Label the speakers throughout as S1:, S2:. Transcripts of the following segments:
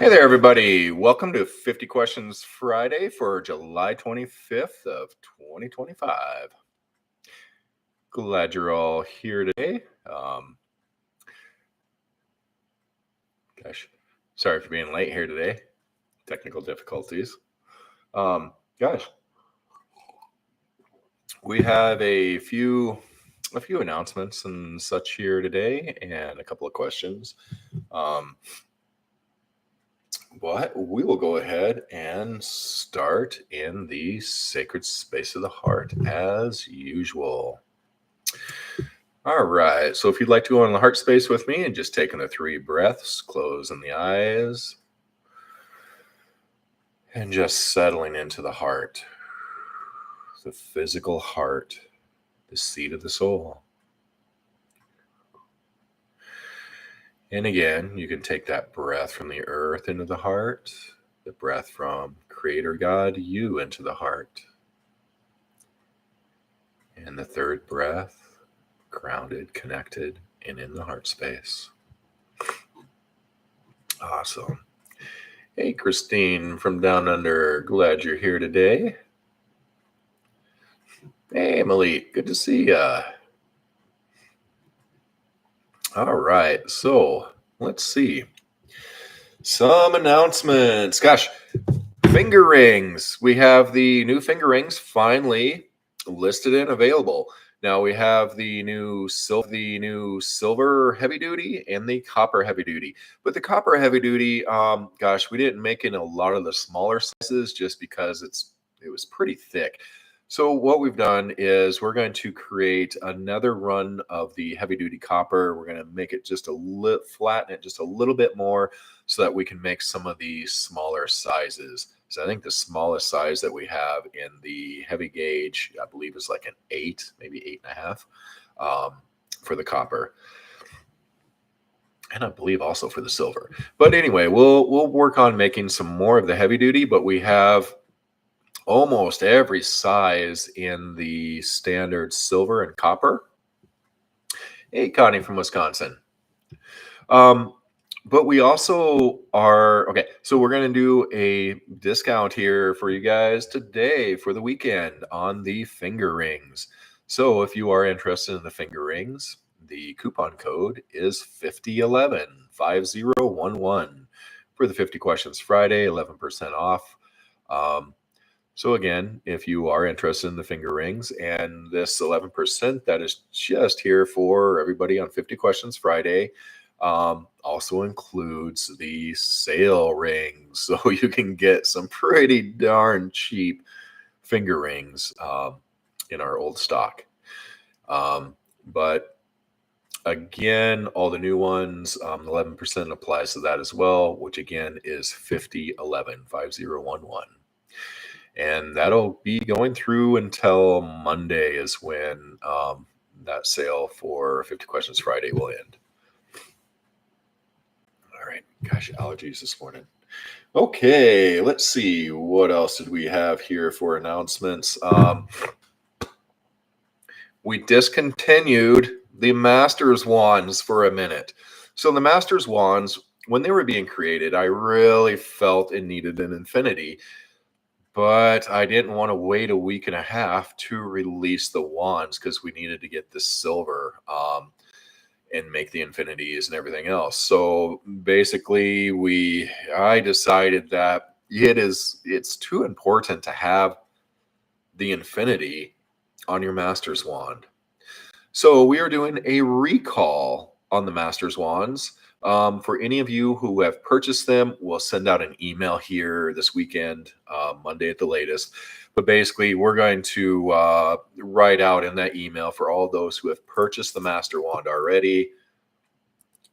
S1: Hey there, everybody. Welcome to 50 Questions Friday for July 25th of 2025. Glad you're all here today. Sorry for being late here today. Technical difficulties. Guys, we have a few announcements and such here today, and a couple of questions. But we will go ahead and start in the sacred space of the heart as usual. All right. So if you'd like to go in the heart space with me and just taking the 3 breaths, closing the eyes, and just settling into the heart, the physical heart, the seat of the soul. And again, you can take that breath from the earth into the heart, the breath from Creator God, you into the heart. And the third breath, grounded, connected, and in the heart space. Awesome. Hey, Christine from Down Under. Glad you're here today. Hey, Malik. Good to see ya. All right. So let's see. Some announcements. Gosh, finger rings. We have the new finger rings finally listed and available. Now we have the new silver heavy duty and the copper heavy duty. But the copper heavy duty, we didn't make in a lot of the smaller sizes just because it was pretty thick. So what we've done is we're going to create another run of the heavy duty copper. We're going to make it just flatten it just a little bit more so that we can make some of the smaller sizes. So I think the smallest size that we have in the heavy gauge, I believe, is like an 8, maybe 8.5 for the copper. And I believe also for the silver. But anyway, we'll work on making some more of the heavy duty, but we have almost every size in the standard silver and copper. Hey, Connie from Wisconsin. But we also are, okay, so we're going to do a discount here for you guys today for the weekend on the finger rings. So if you are interested in the finger rings, the coupon code is 5011, 5011 for the 50 Questions Friday, 11% off. So again, if you are interested in the finger rings and this 11%, that is just here for everybody on 50 Questions Friday. Also includes the sale rings, so you can get some pretty darn cheap finger rings in our old stock. But again, all the new ones, 11% applies to that as well, which again is 5011, 5011. And that'll be going through until Monday is when that sale for 50 Questions Friday will end. All right. Gosh, allergies this morning. Okay, let's see. What else did we have here for announcements? We discontinued the Masters wands for a minute. So the Masters wands, when they were being created, I really felt it needed an infinity. But I didn't want to wait a week and a half to release the wands because we needed to get the silver and make the infinities and everything else. So basically, I decided that it's too important to have the infinity on your Master's wand. So we are doing a recall on the Master's wands. For any of you who have purchased them, we'll send out an email here this weekend, Monday at the latest. But basically, we're going to write out in that email for all those who have purchased the Master Wand already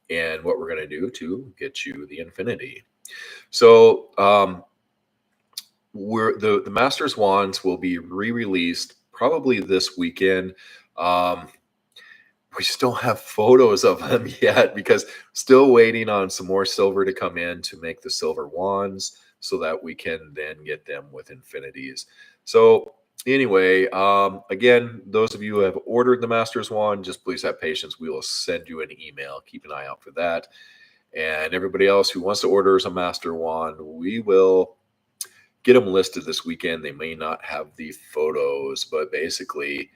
S1: and what we're going to do to get you the infinity. So the Master's Wands will be re-released probably this weekend. We just don't have photos of them yet because still waiting on some more silver to come in to make the silver wands so that we can then get them with infinities. So anyway, again, those of you who have ordered the Master's Wand, just please have patience. We will send you an email. Keep an eye out for that. And everybody else who wants to order as a master wand, we will get them listed this weekend. They may not have the photos, but basically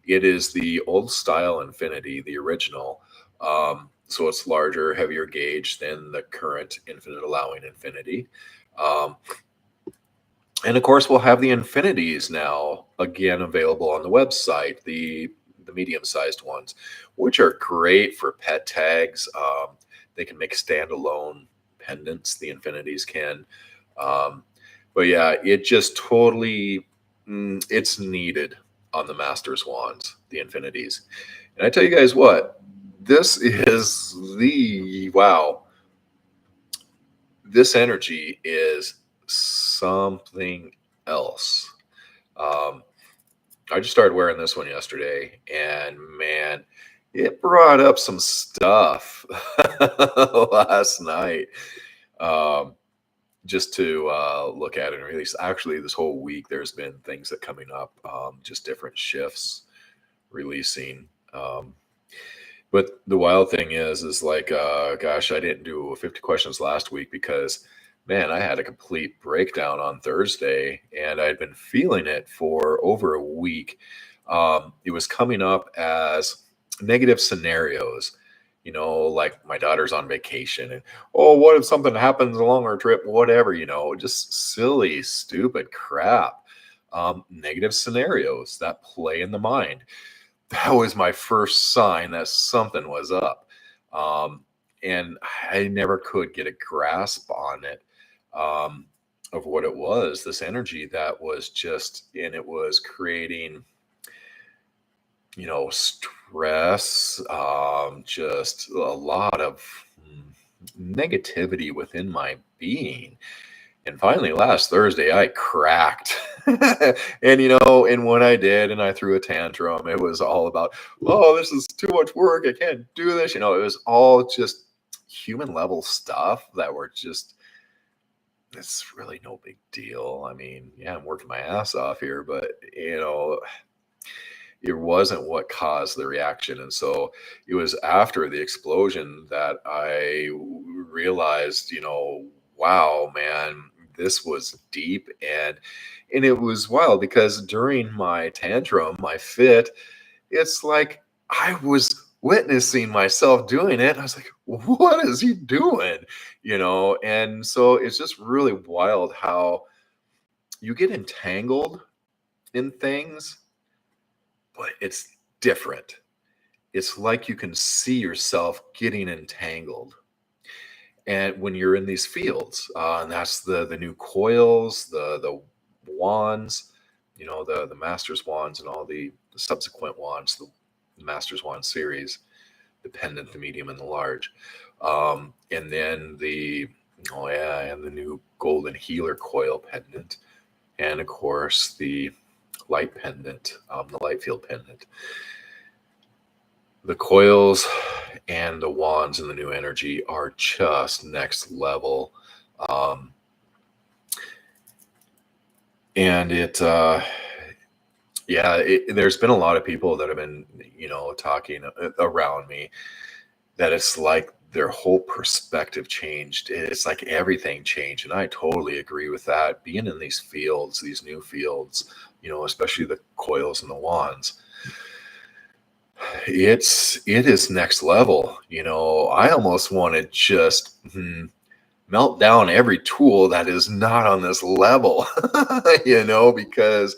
S1: it is the old style Infinity, the original. So it's larger, heavier gauge than the current infinite allowing Infinity. Um, and of course, we'll have the Infinities now again available on the website, the medium-sized ones, which are great for pet tags. They can make standalone pendants. The Infinities can. Um, but yeah, it just totally it's needed on the Masters wands, the Infinities. And I tell you guys what, this is the wow. This energy is something else. Um, I just started wearing this one yesterday, and man, it brought up some stuff last night. Um, just to look at and release. Actually, this whole week, there's been things that coming up, just different shifts releasing. But the wild thing is like, gosh, I didn't do 50 questions last week because, man, I had a complete breakdown on Thursday and I'd been feeling it for over a week. It was coming up as negative scenarios, like my daughter's on vacation and, oh, what if something happens along our trip? Whatever, just silly, stupid crap. Negative scenarios that play in the mind. That was my first sign that something was up. Um, and I never could get a grasp on it, of what it was, this energy that was just, and it was creating, stress, just a lot of negativity within my being. And finally, last Thursday, I cracked. And when I did, and I threw a tantrum, it was all about, oh, this is too much work. I can't do this. It was all just human level stuff that were just, it's really no big deal. I mean, yeah, I'm working my ass off here, but, it wasn't what caused the reaction. And so it was after the explosion that I realized, wow, man, this was deep. And it was wild because during my tantrum, my fit, it's like I was witnessing myself doing it. I was like, what is he doing? And so it's just really wild how you get entangled in things, but it's different. It's like you can see yourself getting entangled. And when you're in these fields, and that's the new coils, the wands, the Masters wands and all the subsequent wands, the Masters wand series, the pendant, the medium, and the large. And then and the new golden healer coil pendant. And of course, the light pendant, the light field pendant. The coils and the wands and the new energy are just next level. And there's been a lot of people that have been, talking around me that it's like their whole perspective changed. It's like everything changed. And I totally agree with that. Being in these fields, these new fields, especially the coils and the wands, it is next level. I almost want to just melt down every tool that is not on this level, because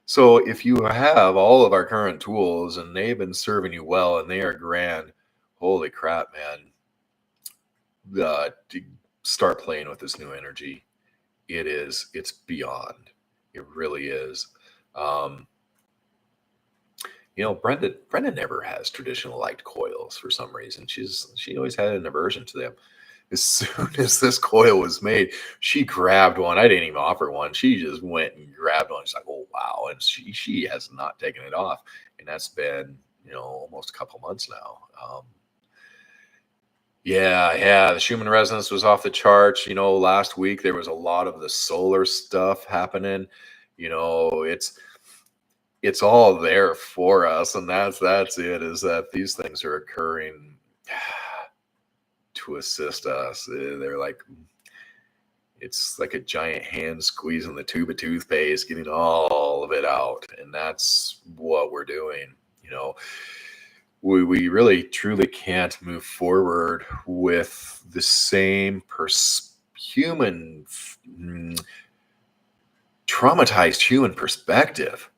S1: so if you have all of our current tools and they've been serving you well and they are grand, holy crap, man, to start playing with this new energy. It's beyond. It really is. Brenda never has traditional light coils for some reason. She always had an aversion to them. As soon as this coil was made, she grabbed one. I didn't even offer one. She just went and grabbed one. She's like, oh wow. And she has not taken it off. And that's been, almost a couple months now. The Schumann resonance was off the charts. Last week there was a lot of the solar stuff happening. It's all there for us, and that's it, is that these things are occurring. to assist us. They're like, it's like a giant hand squeezing the tube of toothpaste, getting all of it out. And that's what we're doing. You know, we really truly can't move forward with the same human, traumatized human perspective.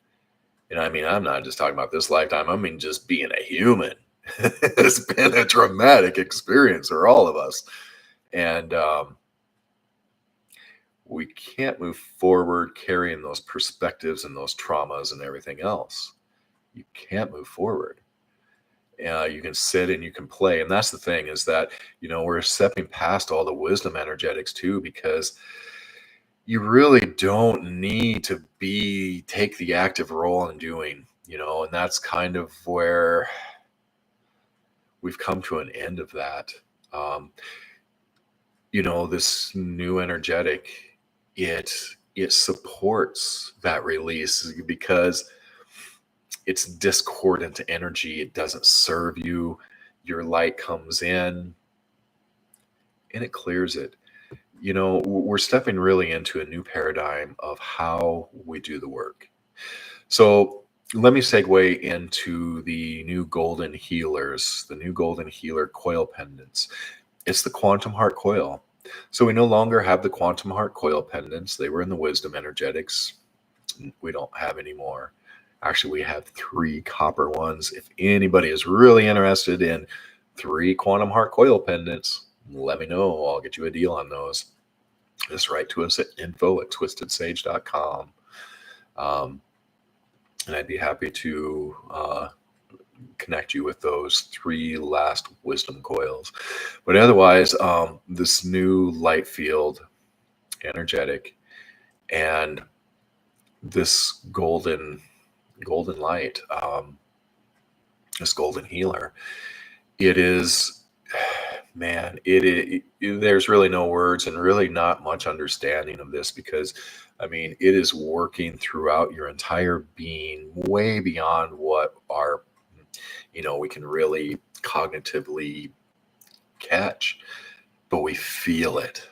S1: And I mean, I'm not just talking about this lifetime, I mean, just being a human. It's been a traumatic experience for all of us. And we can't move forward carrying those perspectives and those traumas and everything else. You can't move forward. You can sit and you can play. And that's the thing, is that, you know, we're stepping past all the wisdom energetics too, because you really don't need to take the active role in doing, you know, and that's kind of where we've come to an end of that. You know, this new energetic, it supports that release because it's discordant energy. It doesn't serve you. Your light comes in and it clears it. You know, we're stepping really into a new paradigm of how we do the work. So let me segue into the new golden healers, the new golden healer coil pendants. It's the quantum heart coil. So we no longer have the quantum heart coil pendants. They were in the wisdom energetics. We don't have any more. Actually, we have 3 copper ones. If anybody is really interested in 3 quantum heart coil pendants, let me know. I'll get you a deal on those. Just write to us at info@Twistedsage.com. And I'd be happy to connect you with those 3 last wisdom coils. But otherwise, this new light field, energetic, and this golden light, this golden healer, it is, man, there's really no words and really not much understanding of this, because I mean, it is working throughout your entire being, way beyond what our, you know, we can really cognitively catch, but we feel it.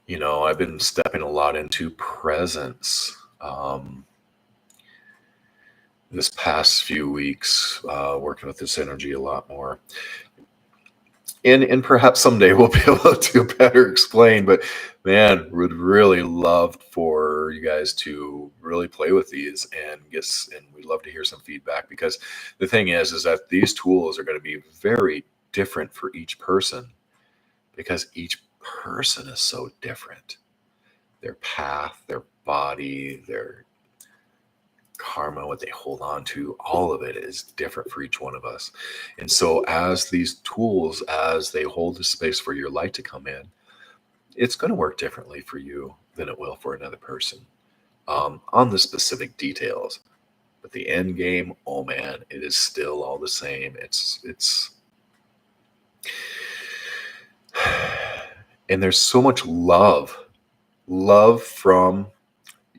S1: You know, I've been stepping a lot into presence this past few weeks, working with this energy a lot more. And perhaps someday we'll be able to better explain, but man, would really love for you guys to really play with these and we'd love to hear some feedback, because the thing is that these tools are going to be very different for each person, because each person is so different. Their path, their body, their karma, what they hold on to, all of it is different for each one of us. And so as these tools, as they hold the space for your light to come in, it's going to work differently for you than it will for another person, on the specific details. But the end game, oh man, it is still all the same. It's and there's so much love from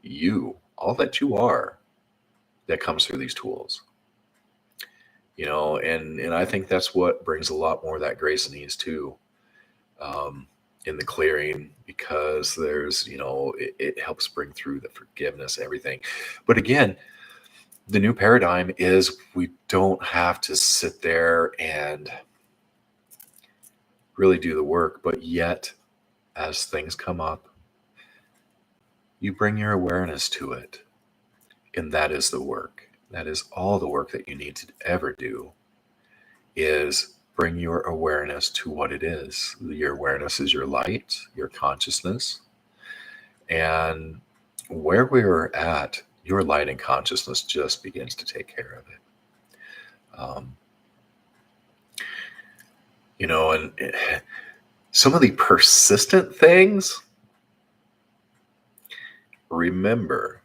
S1: you, all that you are, that comes through these tools. You know, and I think that's what brings a lot more of that grace and ease too, in the clearing, because there's, you know, it helps bring through the forgiveness, everything. But again, the new paradigm is we don't have to sit there and really do the work, but yet as things come up, you bring your awareness to it. And that is the work. That is all the work that you need to ever do, is bring your awareness to what it is. Your awareness is your light, your consciousness. And where we're at, your light and consciousness just begins to take care of it. You know, and some of the persistent things, remember,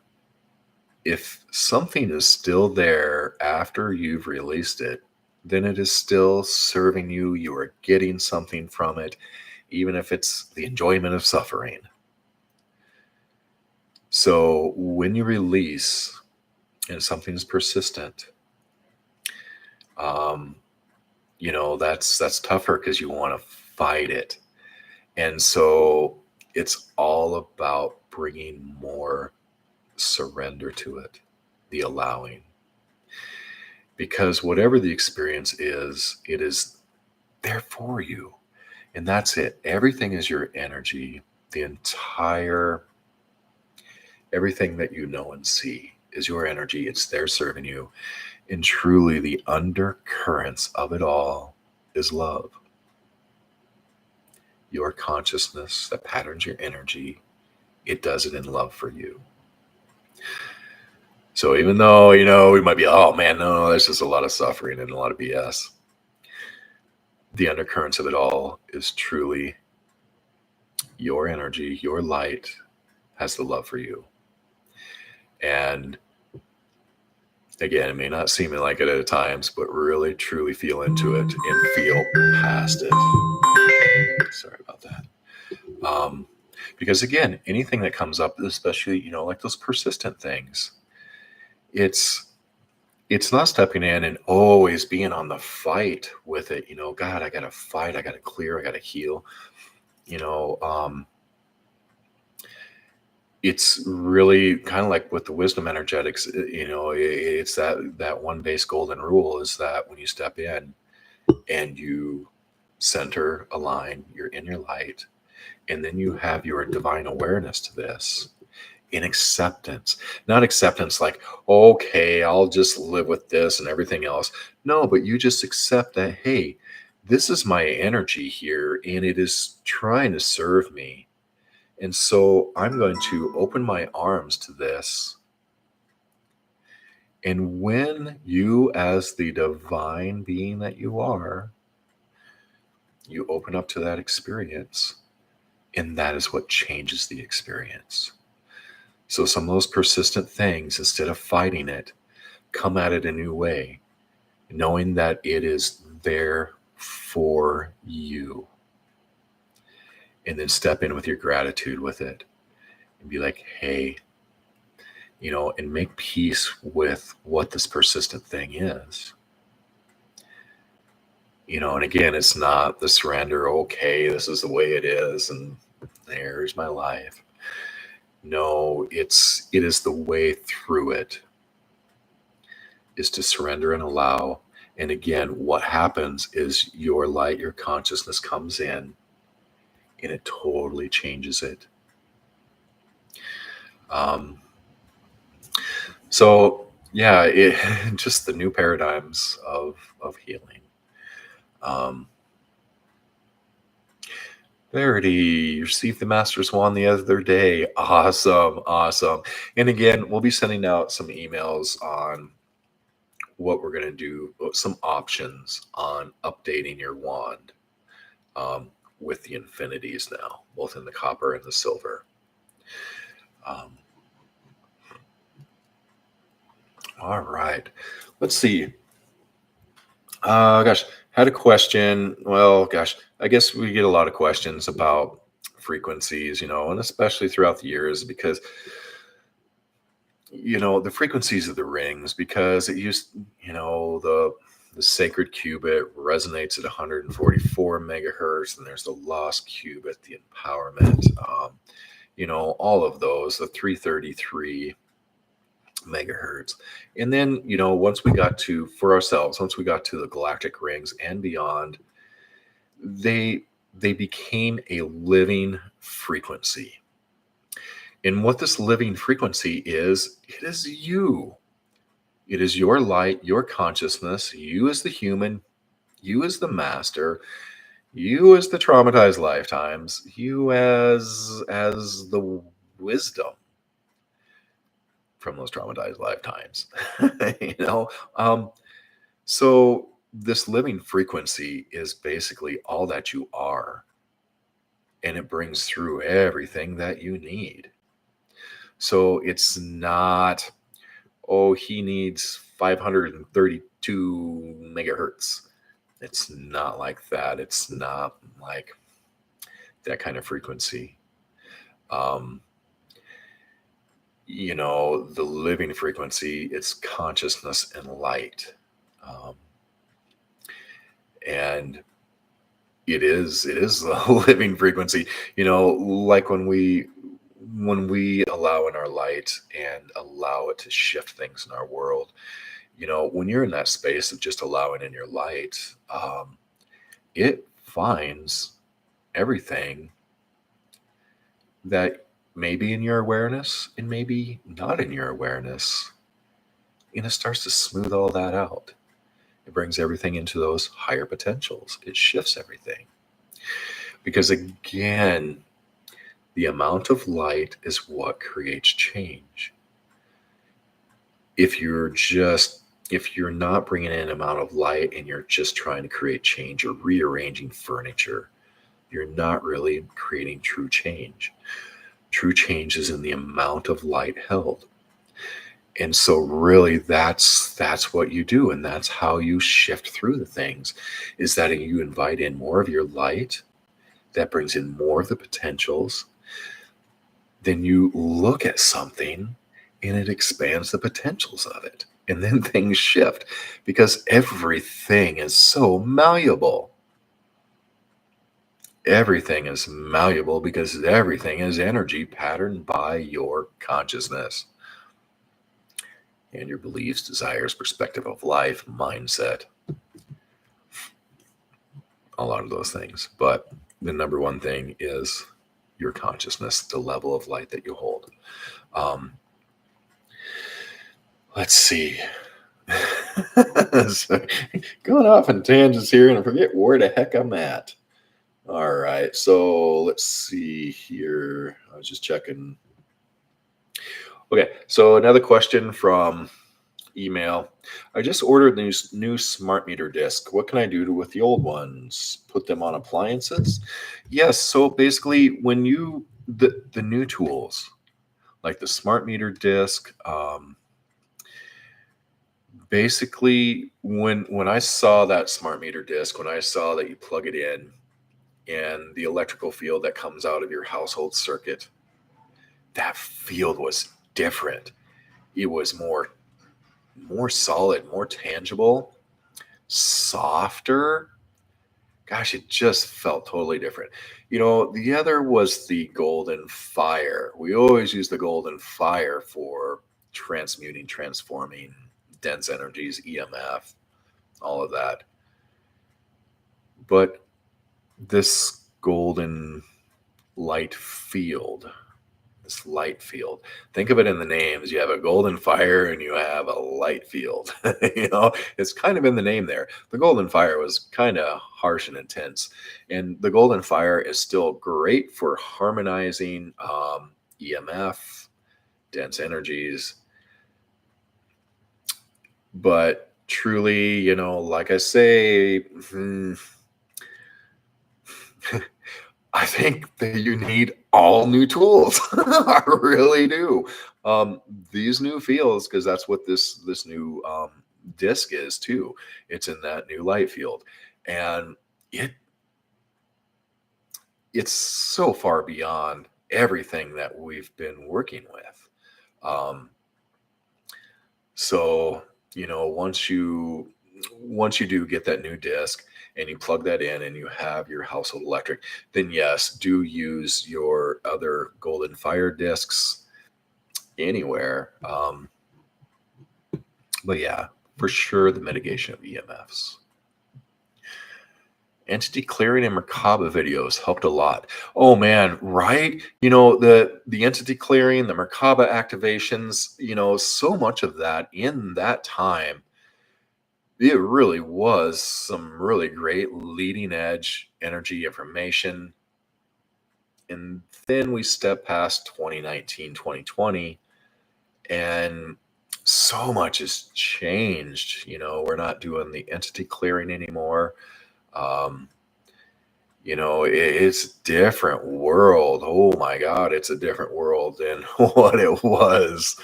S1: if something is still there after you've released it, then it is still serving you. You are getting something from it, even if it's the enjoyment of suffering. So when you release and something is persistent, that's tougher because you want to fight it. And so it's all about bringing more surrender to it, the allowing. Because whatever the experience is, it is there for you. And that's it. Everything is your energy. The entire, everything that you know and see is your energy. It's there serving you. And truly, the undercurrents of it all is love. Your consciousness that patterns your energy, it does it in love for you. So even though, we might be, oh man, no, there's just a lot of suffering and a lot of BS. The undercurrents of it all is truly your energy, your light has the love for you. And again, it may not seem like it at times, but really truly feel into it and feel past it. Sorry about that. Because again, anything that comes up, especially, like those persistent things, it's not stepping in and always being on the fight with it. God, I got to fight. I got to clear. I got to heal. It's really kind of like with the wisdom energetics, it's that one base golden rule is that when you step in and you center, align, you're in your light, and then you have your divine awareness to this in acceptance, not acceptance like, okay, I'll just live with this and everything else. No, but you just accept that, hey, this is my energy here and it is trying to serve me. And so I'm going to open my arms to this. And when you, as the divine being that you are, you open up to that experience, and that is what changes the experience. So some of those persistent things, instead of fighting it, come at it a new way, knowing that it is there for you. And then step in with your gratitude with it and be like, hey, and make peace with what this persistent thing is. And again, it's not the surrender, okay, this is the way it is, and there's my life. No, it is the way through it, is to surrender and allow. And again, what happens is your light, your consciousness comes in and it totally changes it. So yeah, just the new paradigms of healing. Verity, you received the Master's Wand the other day. Awesome. And again, we'll be sending out some emails on what we're going to do, some options on updating your wand with the infinities now, both in the copper and the silver. All right. Let's see. Gosh, had a question. Well, gosh, I guess we get a lot of questions about frequencies, and especially throughout the years because, the frequencies of the rings, because it used, the sacred cubit resonates at 144 megahertz, and there's the lost cubit, the empowerment, all of those, the 333 megahertz. And then, once we got to the galactic rings and beyond, they became a living frequency. And what this living frequency is, it is you. It is your light, your consciousness, you as the human, you as the master, you as the traumatized lifetimes, you as the wisdom from those traumatized lifetimes. So this living frequency is basically all that you are, and it brings through everything that you need. So it's not, oh, he needs 532 megahertz. It's not like that. It's not like that kind of frequency. The living frequency, it's consciousness and light. it is a living frequency. Like when we allow in our light and allow it to shift things in our world. When you're in that space of just allowing in your light, it finds everything that may be in your awareness and maybe not in your awareness, and it starts to smooth all that out. It brings everything into those higher potentials. It shifts everything. Because again, the amount of light is what creates change. If you're not bringing in an amount of light and you're just trying to create change or rearranging furniture, you're not really creating true change. True change is in the amount of light held. And so really that's what you do, and that's how you shift through the things, is that you invite in more of your light that brings in more of the potentials. Then you look at something and it expands the potentials of it. And then things shift because everything is so malleable. Everything is malleable because everything is energy patterned by your consciousness and your beliefs, desires, perspective of life, mindset, a lot of those things. But the number one thing is your consciousness, the level of light that you hold. Let's see. So, going off in tangents here, and I forget where the heck I'm at. All right, so let's see here. I was just checking. Okay, so another question from email. I just ordered new smart meter disc. What can I do with the old ones? Put them on appliances? Yes. So basically, when the new tools like the smart meter disc, basically when I saw that smart meter disc, when I saw that you plug it in and the electrical field that comes out of your household circuit, that field was different. It was more solid, more tangible, softer. Gosh, it just felt totally different. The other was the golden fire. We always use the golden fire for transmuting, transforming dense energies, EMF, all of that. But this golden light field, think of it in the names. You have a golden fire and you have a light field. It's kind of in the name there. The golden fire was kind of harsh and intense, and the golden fire is still great for harmonizing EMF, dense energies. But truly, like I say, I think that you need all new tools. I really do. These new fields, because that's what this new disc is too. It's in that new light field, and it's so far beyond everything that we've been working with. So once you do get that new disc and you plug that in and you have your household electric, then yes, do use your other golden fire discs anywhere. But yeah, for sure, the mitigation of EMFs. Entity clearing and Merkaba videos helped a lot. Oh man, right? The entity clearing, the Merkaba activations, so much of that in that time, it really was some really great leading edge energy information. And then we step past 2019, 2020, and so much has changed. We're not doing the entity clearing anymore. It's a different world. Oh my God, it's a different world than what it was,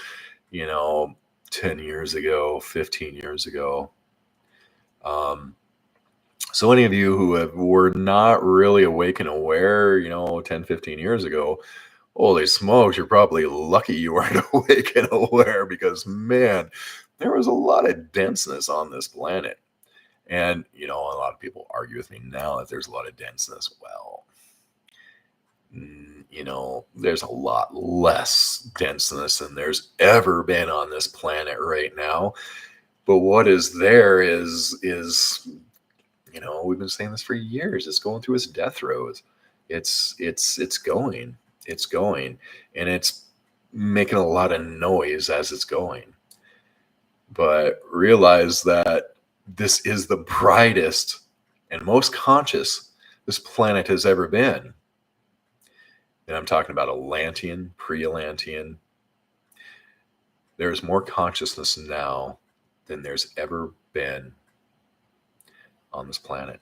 S1: 10 years ago, 15 years ago. So any of you who were not really awake and aware, 10, 15 years ago, holy smokes, you're probably lucky you weren't awake and aware, because man, there was a lot of denseness on this planet. And, a lot of people argue with me now that there's a lot of denseness. Well, there's a lot less denseness than there's ever been on this planet right now. But what is there is we've been saying this for years. It's going through its death throes. It's going, and it's making a lot of noise as it's going. But realize that this is the brightest and most conscious this planet has ever been. And I'm talking about Atlantean, pre-Atlantean. There's more consciousness now than there's ever been on this planet.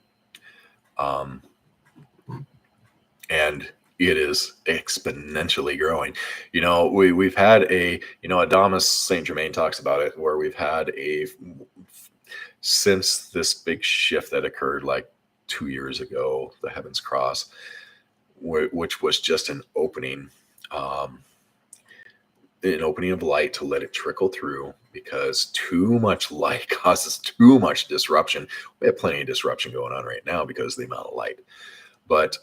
S1: And it is exponentially growing. We've had Adamus Saint Germain talks about it, where we've had since this big shift that occurred like 2 years ago, the Heavens Cross, which was just an opening of light to let it trickle through, because too much light causes too much disruption. We have plenty of disruption going on right now because of the amount of light. But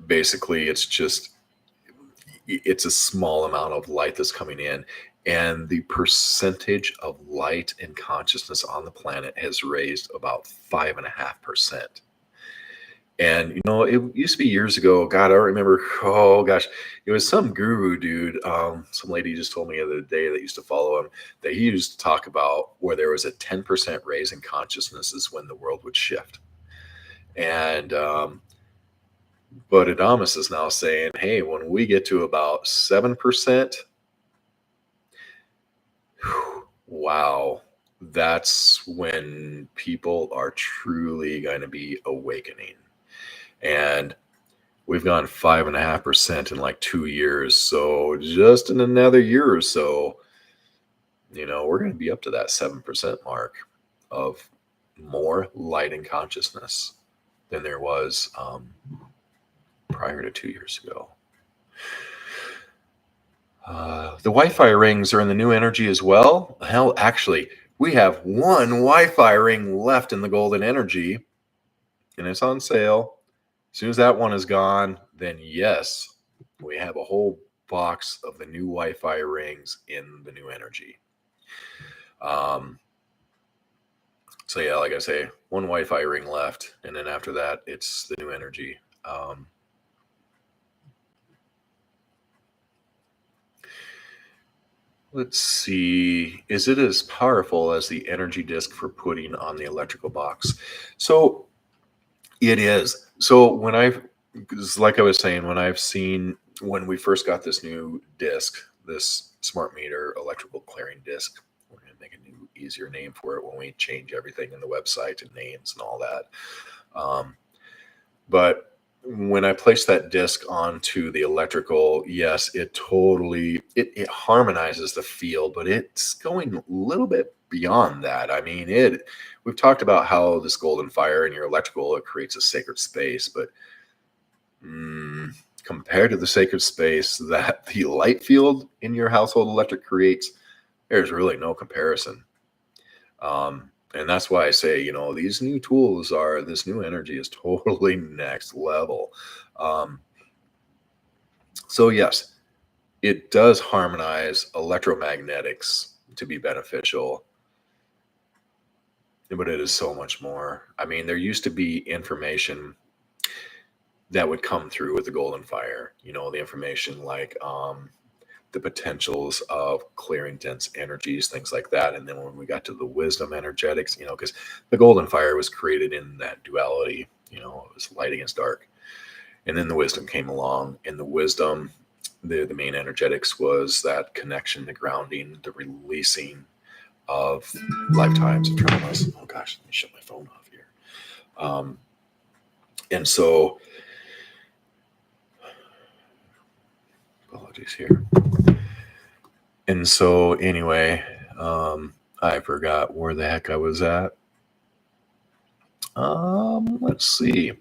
S1: basically, it's a small amount of light that's coming in, and the percentage of light and consciousness on the planet has raised about 5.5%. And, it used to be years ago. God, I don't remember. Oh, gosh. It was some guru dude. Some lady just told me the other day that used to follow him, that he used to talk about where there was a 10% raise in consciousness is when the world would shift. And, but Adamus is now saying, hey, when we get to about 7%, wow, that's when people are truly going to be awakening. And we've gone 5.5% in like 2 years. So just in another year or so, we're going to be up to that 7% mark of more light and consciousness than there was prior to 2 years ago. The Wi-Fi rings are in the new energy as well. Hell, actually, we have one Wi-Fi ring left in the golden energy, and it's on sale. As soon as that one is gone, then yes, we have a whole box of the new Wi-Fi rings in the new energy. So yeah, like I say, one Wi-Fi ring left, and then after that, it's the new energy. Let's see. Is it as powerful as the energy disc for putting on the electrical box? So it is. So like I was saying, when we first got this new disc, this smart meter electrical clearing disc, we're going to make a new, easier name for it when we change everything in the website and names and all that. But when I place that disc onto the electrical, yes, it totally, it harmonizes the field, but it's going a little bit beyond that. I mean, we've talked about how this golden fire in your electrical, it creates a sacred space, but compared to the sacred space that the light field in your household electric creates, there's really no comparison. And that's why I say, these new tools this new energy is totally next level. So yes, it does harmonize electromagnetics to be beneficial, but it is so much more. I mean, there used to be information that would come through with the golden fire, the information like, the potentials of clearing dense energies, things like that. And then when we got to the wisdom energetics, because the golden fire was created in that duality, it was light against dark. And then the wisdom came along, and the wisdom, the main energetics was that connection, the grounding, the releasing of lifetimes of traumas. Oh gosh, let me shut my phone off here. And so, apologies here. And so anyway, I forgot where the heck I was at. Let's see.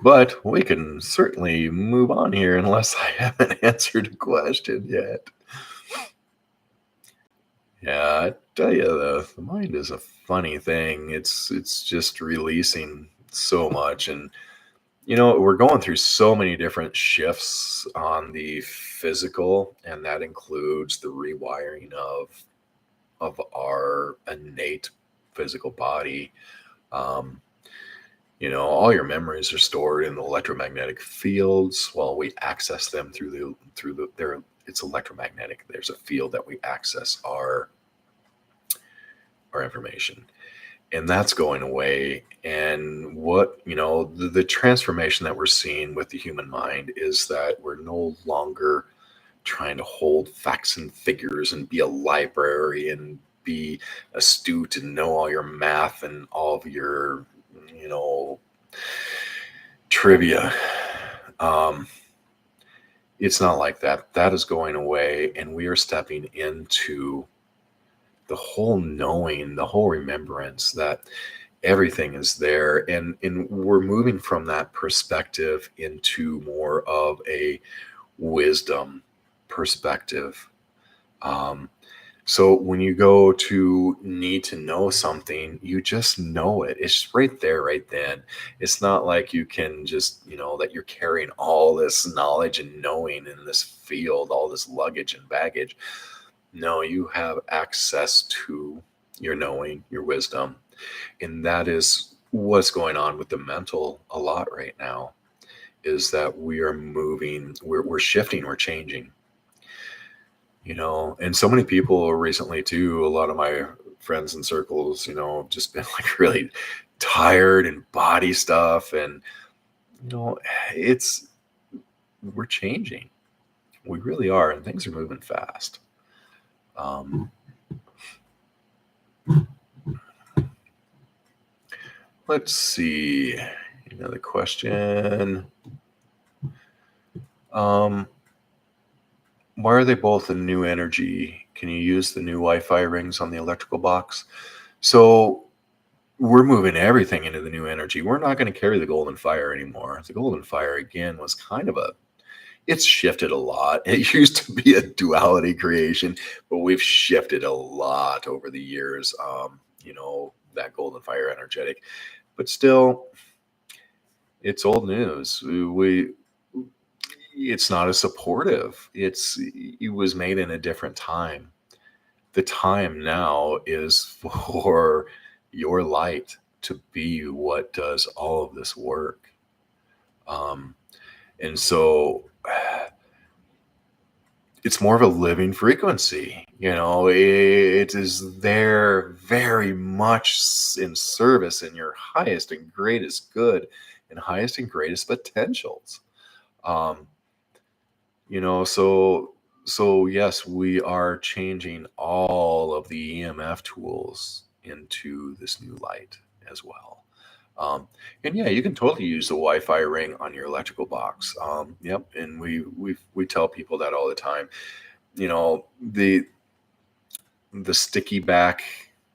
S1: But we can certainly move on here unless I haven't answered a question yet. Yeah, Tell you, the mind is a funny thing. It's just releasing so much, and we're going through so many different shifts on the physical, and that includes the rewiring of our innate physical body. Um, all your memories are stored in electromagnetic fields. Well, we access them through the there. It's electromagnetic. There's a field that we access our information, and that's going away. And what the transformation that we're seeing with the human mind is that we're no longer trying to hold facts and figures and be a library and be astute and know all your math and all of your you know trivia. um it's not like that. That is going away, and we are stepping into the whole knowing, the whole remembrance that everything is there, and we're moving from that perspective into more of a wisdom perspective. um, so when you go to need to know something, you just know it. It's right there, right then. It's not like you can just that you're carrying all this knowledge and knowing in this field, all this luggage and baggage. No, you have access to your knowing, your wisdom. And that is what's going on with the mental a lot right now, is that we are moving, we're shifting, we're changing. And so many people recently too, a lot of my friends and circles, have just been like really tired and body stuff. And, you know, it's, we're changing. We really are. And things are moving fast. Um, let's see. Another question. Why are they both a new energy? Can you use the new Wi-Fi rings on the electrical box? So we're moving everything into the new energy. We're not going to carry the golden fire anymore. The golden fire, again, was kind of it's shifted a lot. It used to be a duality creation, but we've shifted a lot over the years. That golden fire energetic, but still, it's old news. It's not as supportive. It was made in a different time. The time now is for your light to be what does all of this work. Um, and so it's more of a living frequency. It is there very much in service in your highest and greatest good and highest and greatest potentials. Um, so yes, we are changing all of the EMF tools into this new light as well. And yeah, you can totally use the Wi-Fi ring on your electrical box. Yep, and we tell people that all the time. The sticky back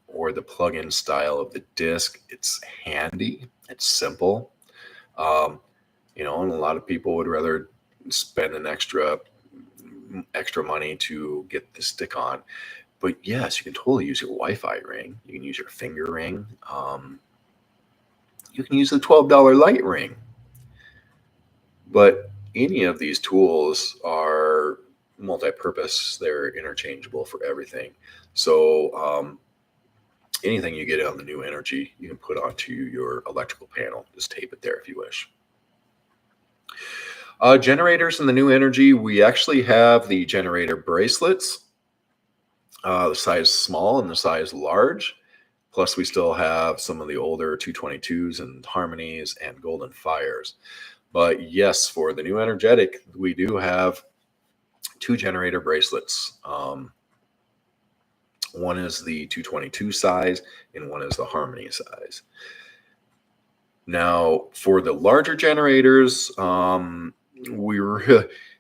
S1: or the plug-in style of the disc, it's handy, it's simple. Um, and a lot of people would rather spend an extra money to get the stick on. But yes, you can totally use your Wi-Fi ring. You can use your finger ring. You can use the $12 light ring. But any of these tools are multi-purpose. They're interchangeable for everything. So anything you get on the new energy, you can put onto your electrical panel. Just tape it there if you wish. Generators in the new energy, we actually have the generator bracelets, the size small and the size large. Plus, we still have some of the older 222s and harmonies and golden fires. But yes, for the new energetic, we do have 2 generator bracelets. One is the 222 size and one is the harmony size. Now, for the larger generators,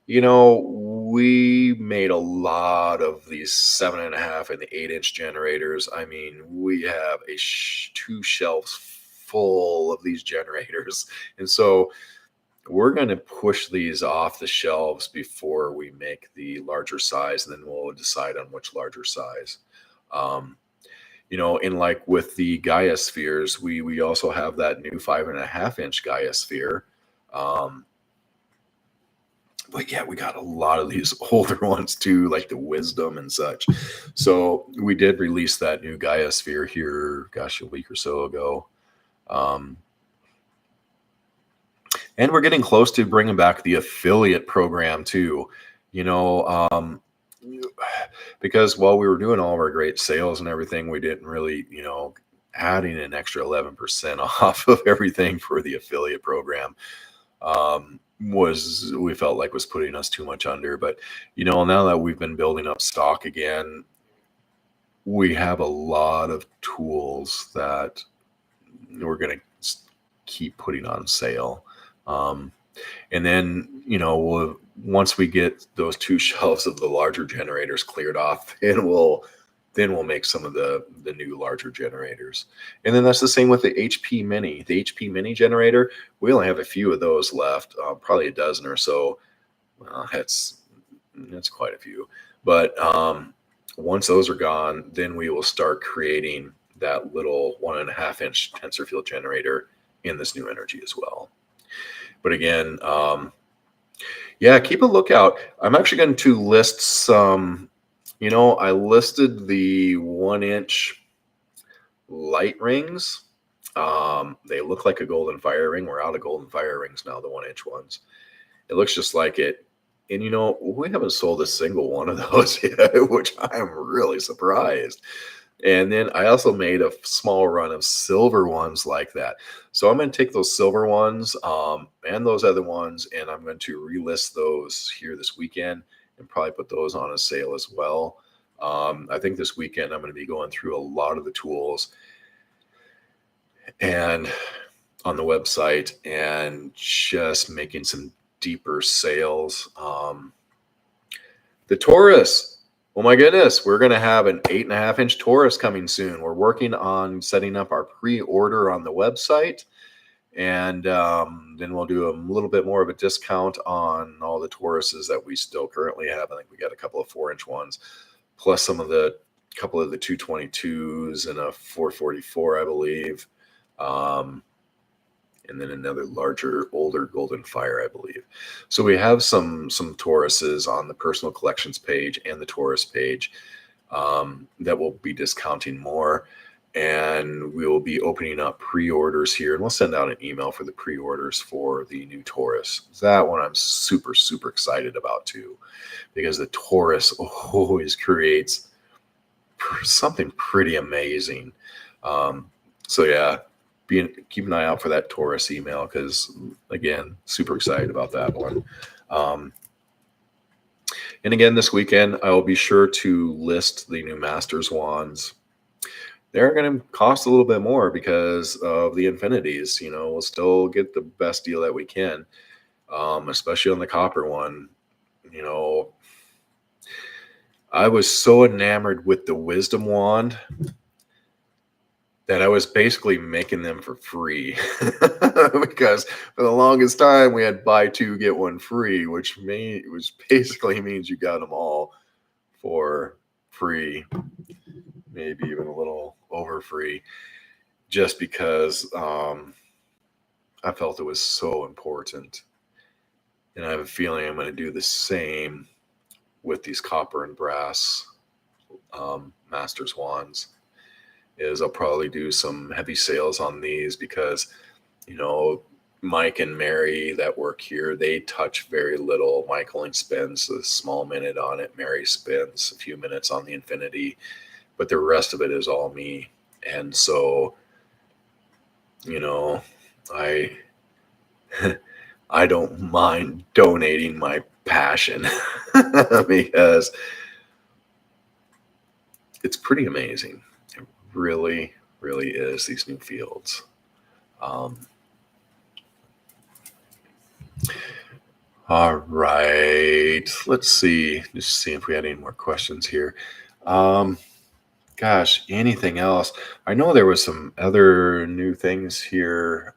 S1: we made a lot of these 7.5 and the 8-inch generators. I mean, we have 2 shelves full of these generators. And so we're going to push these off the shelves before we make the larger size, and then we'll decide on which larger size. in like with the Gaia spheres, we also have that new 5.5 inch Gaia sphere. But yeah, we got a lot of these older ones too, like the Wisdom and such. So we did release that new Gaia sphere here, gosh, a week or so ago. And we're getting close to bringing back the affiliate program too. You know, because while we were doing all of our great sales and everything, we didn't really, adding an extra 11% off of everything for the affiliate program we felt like was putting us too much under. But now that we've been building up stock again, we have a lot of tools that we're going to keep putting on sale. And then, once we get those 2 shelves of the larger generators cleared off, then we'll make some of the new larger generators. And then that's the same with the HP Mini. The HP Mini generator, we only have a few of those left, probably a dozen or so. Well, that's quite a few. But once those are gone, then we will start creating that little 1.5-inch tensor field generator in this new energy as well. But again, keep a lookout. I'm actually going to list some, I listed the 1-inch light rings. They look like a golden fire ring. We're out of golden fire rings now, the 1-inch ones. It looks just like it. And, we haven't sold a single one of those yet, which I'm really surprised. And then I also made a small run of silver ones like that. So I'm going to take those silver ones and those other ones, and I'm going to relist those here this weekend and probably put those on a sale as well. I think this weekend I'm going to be going through a lot of the tools and on the website and just making some deeper sales. The Taurus. Oh my goodness, we're going to have an 8.5-inch Taurus coming soon. We're working on setting up our pre-order on the website, and then we'll do a little bit more of a discount on all the Tauruses that we still currently have. I think we got a couple of 4-inch ones, plus couple of the 222s and a 444, I believe. And then another larger, older golden fire, I believe. So we have some Tauruses on the personal collections page and the Taurus page that will be discounting more. And we will be opening up pre-orders here. And we'll send out an email for the pre-orders for the new Taurus. That one I'm super, super excited about too, because the Taurus always creates something pretty amazing. So yeah. Keep an eye out for that Taurus email, because again, super excited about that one. And again, this weekend I will be sure to list the new Masters wands. They're going to cost a little bit more because of the infinities. We'll still get the best deal that we can, especially on the copper one. I was so enamored with the Wisdom wand that I was basically making them for free because for the longest time we had buy 2 get 1 free, which basically means you got them all for free, maybe even a little over free, just because I felt it was so important. And I have a feeling I'm going to do the same with these copper and brass Masters wands. I'll probably do some heavy sales on these because, Mike and Mary that work here, they touch very little. Mike only spends a small minute on it. Mary spends a few minutes on the infinity, but the rest of it is all me. And so, I I don't mind donating my passion because it's pretty amazing. Really, really is, these new fields. All right, let's see. Just see if we had any more questions here. Gosh, anything else? I know there was some other new things here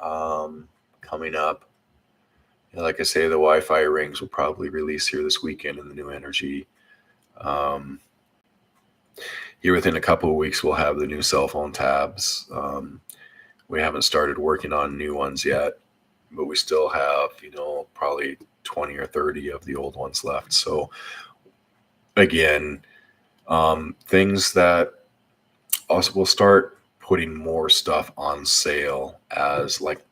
S1: coming up. Like I say, the Wi-Fi rings will probably release here this weekend in the new energy. here within a couple of weeks, we'll have the new cell phone tabs. We haven't started working on new ones yet, but we still have, probably 20 or 30 of the old ones left. So again, things that also will start putting more stuff on sale as like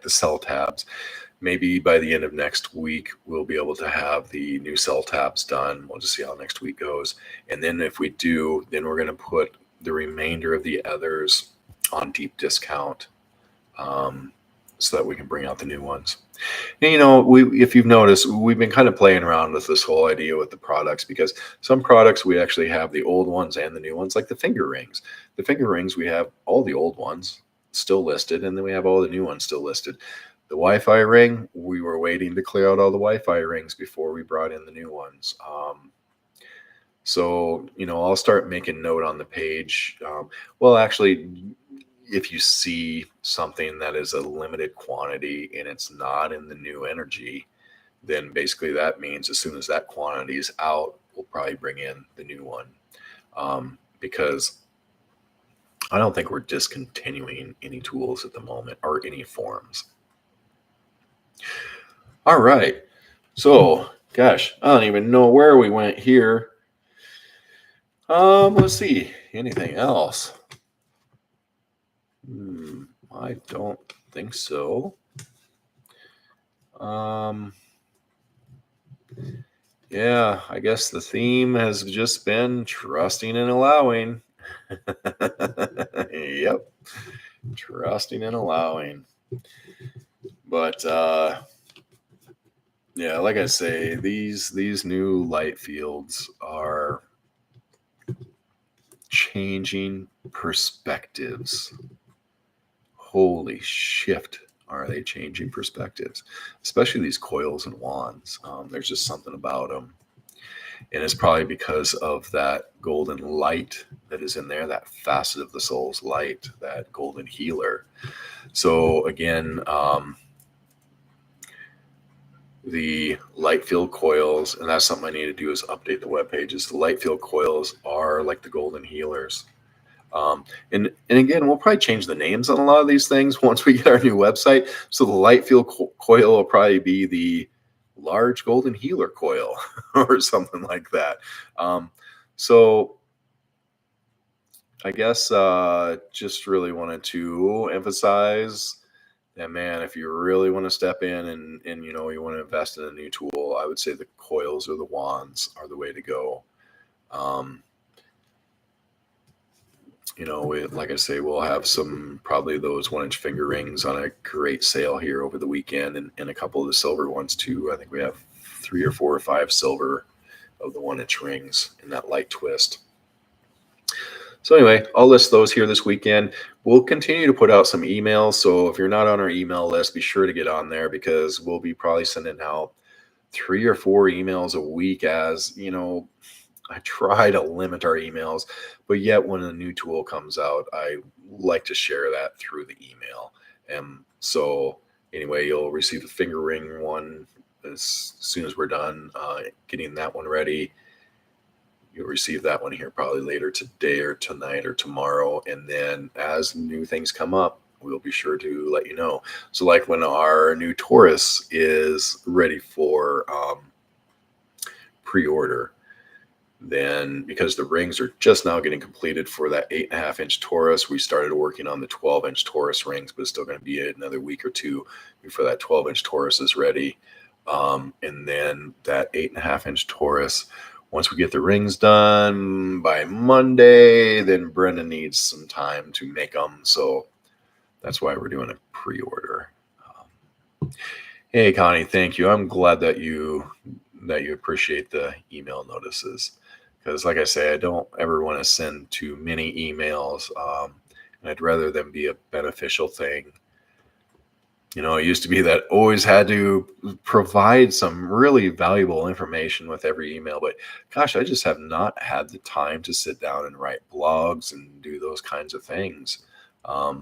S1: the cell tabs. Maybe by the end of next week, we'll be able to have the new cell tabs done. We'll just see how next week goes. And then if we do, then we're going to put the remainder of the others on deep discount, so that we can bring out the new ones. And, if you've noticed, we've been kind of playing around with this whole idea with the products, because some products we actually have the old ones and the new ones, like the finger rings. The finger rings, we have all the old ones still listed, and then we have all the new ones still listed. The Wi-Fi ring, we were waiting to clear out all the Wi-Fi rings before we brought in the new ones. So, I'll start making note on the page. Well, actually, if you see something that is a limited quantity and it's not in the new energy, then basically that means as soon as that quantity is out, we'll probably bring in the new one. Because I don't think we're discontinuing any tools at the moment or any forms. All right. So, gosh, I don't even know where we went here. Let's see. Anything else? I don't think so. Yeah, I guess the theme has just been trusting and allowing. Yep. Trusting and allowing. But yeah, like I say, these new light fields are changing perspectives. Holy shift, are they changing perspectives? Especially these coils and wands. There's just something about them. And it's probably because of that golden light that is in there, that facet of the soul's light, that golden healer. So again, the light field coils, and that's something I need to do, is update the web pages. The light field coils are like the golden healers. And again, we'll probably change the names on a lot of these things once we get our new website. So the light field coil will probably be the large golden healer coil or something like that. So I guess just really wanted to emphasize that, man, if you really want to step in and you want to invest in a new tool, I would say the coils or the wands are the way to go. Like I say, we'll have probably those 1-inch finger rings on a great sale here over the weekend, and a couple of the silver ones too. I think we have 3 or 4 or 5 silver of the 1-inch rings in that light twist. So anyway, I'll list those here this weekend. We'll continue to put out some emails. So if you're not on our email list, be sure to get on there, because we'll be probably sending out 3 or 4 emails a week. As I try to limit our emails, but yet when a new tool comes out, I like to share that through the email. And so anyway, you'll receive the finger ring one as soon as we're done getting that one ready. You'll receive that one here probably later today or tonight or tomorrow. And then as new things come up, we'll be sure to let you know. So like when our new Taurus is ready for pre-order, then because the rings are just now getting completed for that 8.5-inch Taurus, we started working on the 12-inch Taurus rings, but it's still going to be another week or two before that 12-inch Taurus is ready. And then that 8.5-inch Taurus, once we get the rings done by Monday, then Brenda needs some time to make them. So that's why we're doing a pre-order. Hey, Connie, thank you. I'm glad that you appreciate the email notices, because like I say, I don't ever want to send too many emails, and I'd rather them be a beneficial thing. It used to be that always had to provide some really valuable information with every email, but gosh, I just have not had the time to sit down and write blogs and do those kinds of things.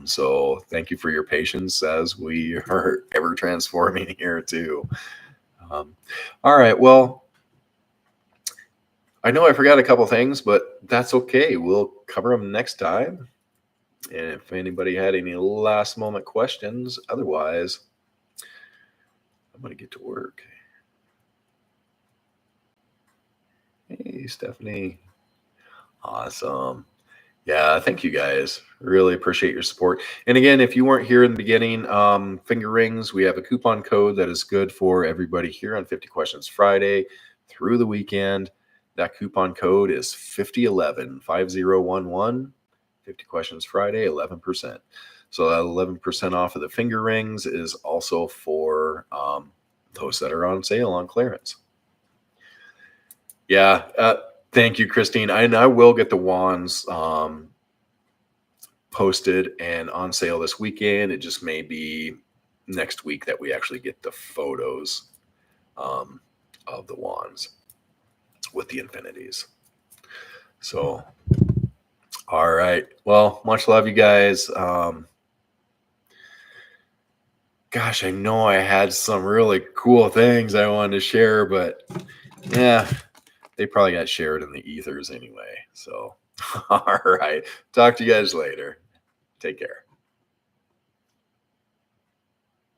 S1: So thank you for your patience as we are ever transforming here too. All right, well, I know I forgot a couple things, but that's okay. We'll cover them next time. And if anybody had any last moment questions, otherwise, I'm going to get to work. Hey, Stephanie. Awesome. Yeah, thank you guys. Really appreciate your support. And again, if you weren't here in the beginning, Finger Rings, we have a coupon code that is good for everybody here on 50 Questions Friday through the weekend. That coupon code is 5011, 5011, 50 Questions Friday, 11%. So that 11% off of the Finger Rings is also for those that are on sale on clearance. Yeah. Thank you, Christine. And I will get the wands posted and on sale this weekend. It just may be next week that we actually get the photos of the wands with the infinities. So, all right. Well, much love, you guys. Gosh, I know I had some really cool things I wanted to share, but yeah, they probably got shared in the ethers anyway. So, all right. Talk to you guys later. Take care.